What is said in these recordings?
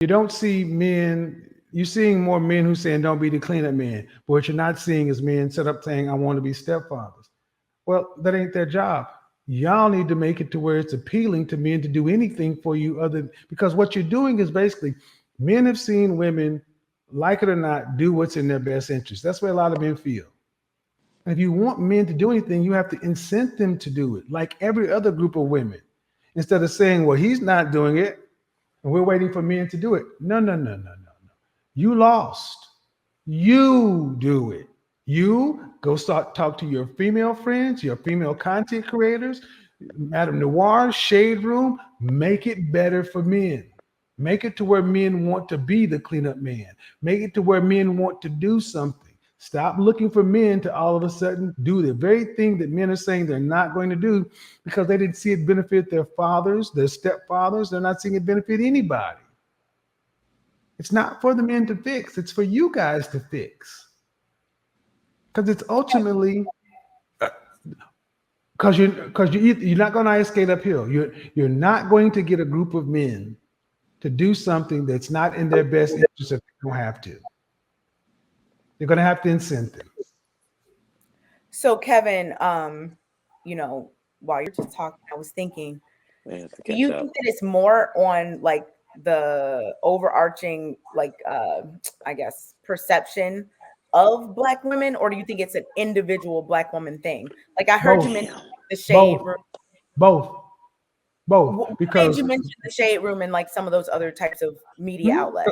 You don't see men, you're seeing more men who saying don't be the cleanup man. But what you're not seeing is men set up saying, I want to be stepfathers. Well, that ain't their job. Y'all need to make it to where it's appealing to men to do anything for you other because what you're doing is basically men have seen women, like it or not, do what's in their best interest. That's where a lot of men feel. And if you want men to do anything, you have to incent them to do it, like every other group of women. Instead of saying, well, he's not doing it, and we're waiting for men to do it. No, no, no, no, no, no. You lost. You do it. You go start talk to your female friends, your female content creators, Madame Noir, Shade Room. Make it better for men. Make it to where men want to be the cleanup man. Make it to where men want to do something. Stop looking for men to all of a sudden do the very thing that men are saying they're not going to do because they didn't see it benefit their fathers, their stepfathers. They're not seeing it benefit anybody. It's not for the men to fix. It's for you guys to fix. Because it's ultimately you're not going to ice skate uphill. You're not going to get a group of men to do something that's not in their best interest if they don't have to. You're going to have to incent them. So Kevin, you know, while you're just talking, I was thinking, do you think that it's more on like the overarching, like, I guess, perception of Black women, or do you think it's an individual Black woman thing? Like I heard you mention the shade room. Both. Because you mentioned the shade room and like some of those other types of media outlets.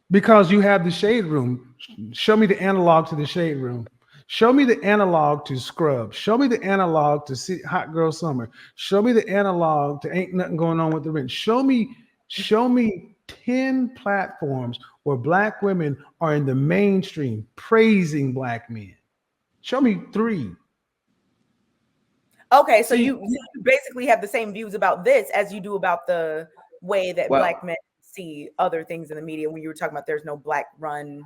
Because you have the shade room. Show me the analog to the shade room. Show me the analog to Scrub. Show me the analog to Hot Girl Summer. Show me the analog to Ain't Nothing Going On with the Rent. Show me 10 platforms where Black women are in the mainstream praising Black men. Show me 3. Okay, so you basically have the same views about this as you do about the way that Black men see other things in the media when you were talking about there's no Black run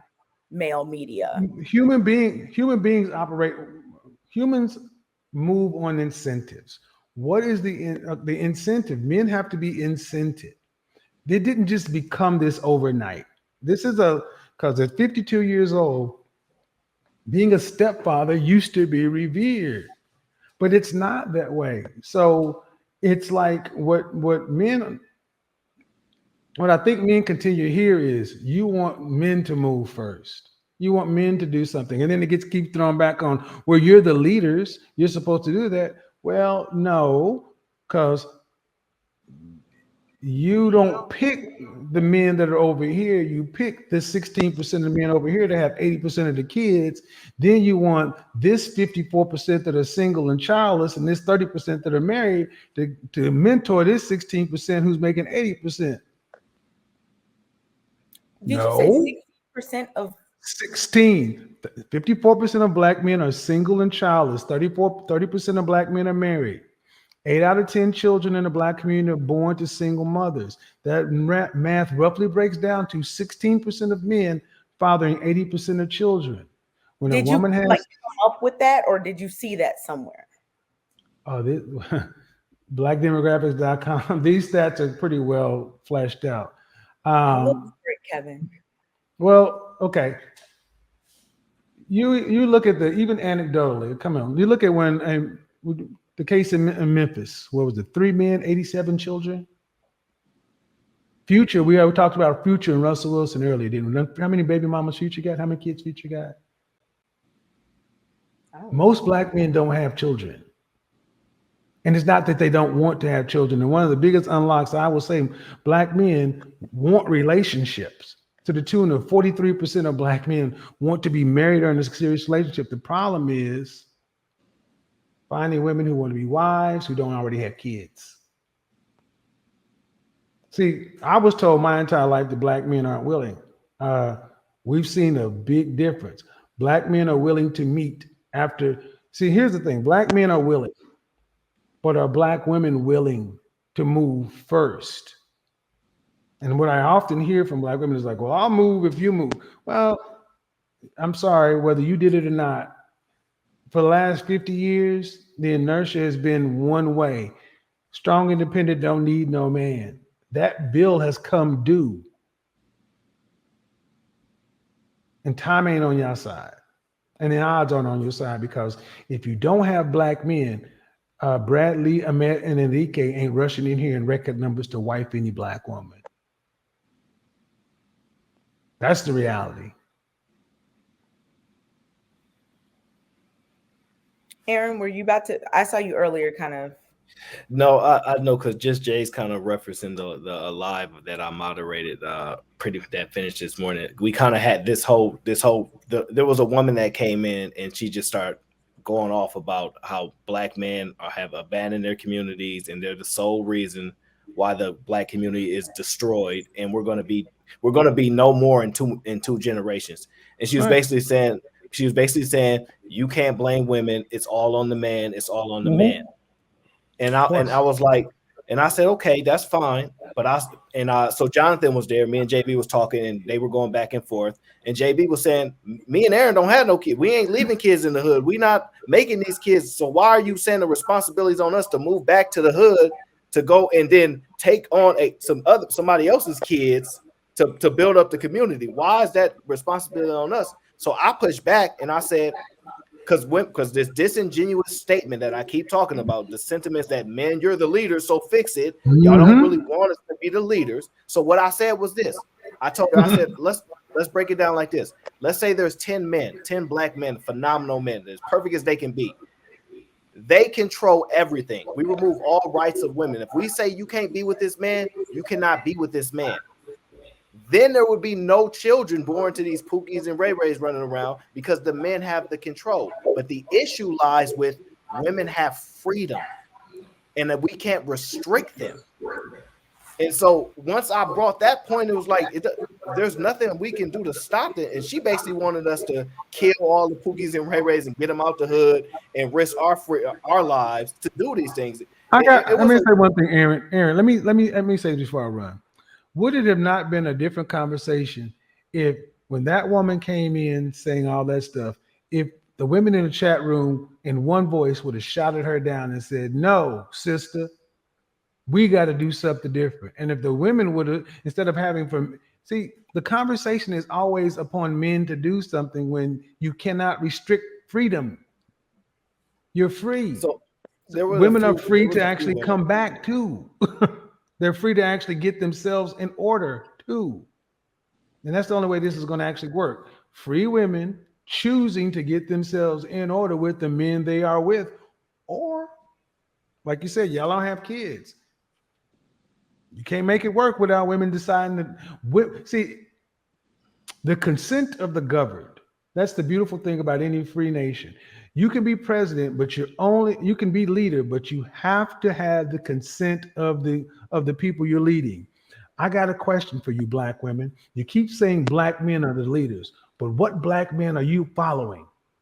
male media. Human beings operate, humans move on incentives. What is the incentive? Men have to be incented. They didn't just become this overnight. This is because at 52 years old, being a stepfather used to be revered, but it's not that way. So it's like what I think men continue here is you want men to move first. You want men to do something. And then it keep thrown back on, well, you're the leaders. You're supposed to do that. Well, no, because you don't pick the men that are over here. You pick the 16% of the men over here to have 80% of the kids. Then you want this 54% that are single and childless and this 30% that are married to mentor this 16% who's making 80%. Did you say 60% of 16? 54% of Black men are single and childless. 30% of Black men are married. 8 out of 10 children in the Black community are born to single mothers. That math roughly breaks down to 16% of men fathering 80% of children. When did a woman you has come up with that, or did you see that somewhere? Oh, blackdemographics.com. These stats are pretty well fleshed out. Great, Kevin. Well, okay. You look at even anecdotally. Come on, you look at when the case in Memphis. What was it? 3 men, 87 children. Future. We talked about Future and Russell Wilson earlier, didn't we? How many baby mamas Future got? How many kids Future got? Most Black men don't have children. And it's not that they don't want to have children. And one of the biggest unlocks, I will say, Black men want relationships to the tune of 43% of Black men want to be married or in a serious relationship. The problem is finding women who want to be wives who don't already have kids. See, I was told my entire life that Black men aren't willing. We've seen a big difference. Black men are willing to meet after. See, here's the thing. Black men are willing. But are Black women willing to move first? And what I often hear from Black women is like, well, I'll move if you move. Well, I'm sorry, whether you did it or not, for the last 50 years, the inertia has been one way. Strong, independent, don't need no man. That bill has come due. And time ain't on your side. And the odds aren't on your side, because if you don't have black men, Bradley, Ahmed, and Enrique ain't rushing in here in record numbers to wife any black woman. That's the reality. Aaron, were you about to? I saw you earlier, kind of. No, I know, because just Jay's kind of referencing the live that I moderated that finished this morning. We kind of had there was a woman that came in and she just started going off about how black men have abandoned their communities and they're the sole reason why the black community is destroyed, and we're going to be no more in two generations. And she was basically saying you can't blame women. It's all on the man. It's all on the man. And I was like, and I said, okay, that's fine. But so Jonathan was there. Me and JB was talking, and they were going back and forth. And JB was saying, me and Aaron don't have no kids. We ain't leaving kids in the hood. We not making these kids. So why are you saying the responsibilities on us to move back to the hood to go and then take on somebody else's kids to build up the community? Why is that responsibility on us? So I pushed back and I said, because this disingenuous statement that I keep talking about, the sentiments that, man, you're the leaders, so fix it. Y'all don't really want us to be the leaders. So what I said was this. I told her, I said, let's break it down like this. Let's say there's 10 black men, phenomenal men, as perfect as they can be. They control everything. We remove all rights of women. If we say you can't be with this man, you cannot be with this man. Then there would be no children born to these Pookies and Ray Rays running around, because the men have the control. But the issue lies with women have freedom and that we can't restrict them. And so once I brought that point, it was like, there's nothing we can do to stop it. And she basically wanted us to kill all the Pookies and Ray Rays and get them out the hood and risk our lives to do these things. Let me say one thing, Aaron. Aaron, let me say this before I run. Would it have not been a different conversation if, when that woman came in saying all that stuff, if the women in the chat room in one voice would have shouted her down and said, no, sister, we got to do something different. And if the women would have, instead of having the conversation is always upon men to do something when you cannot restrict freedom. You're free. So women are free to actually come back too. They're free to actually get themselves in order too. And that's the only way this is going to actually work. Free women choosing to get themselves in order with the men they are with. Or, like you said, y'all don't have kids. You can't make it work without women deciding to. See, the consent of the governed. That's the beautiful thing about any free nation. You can be president, but you can be leader, but you have to have the consent of the people you're leading. I got a question for you, black women. You keep saying black men are the leaders, but what black men are you following?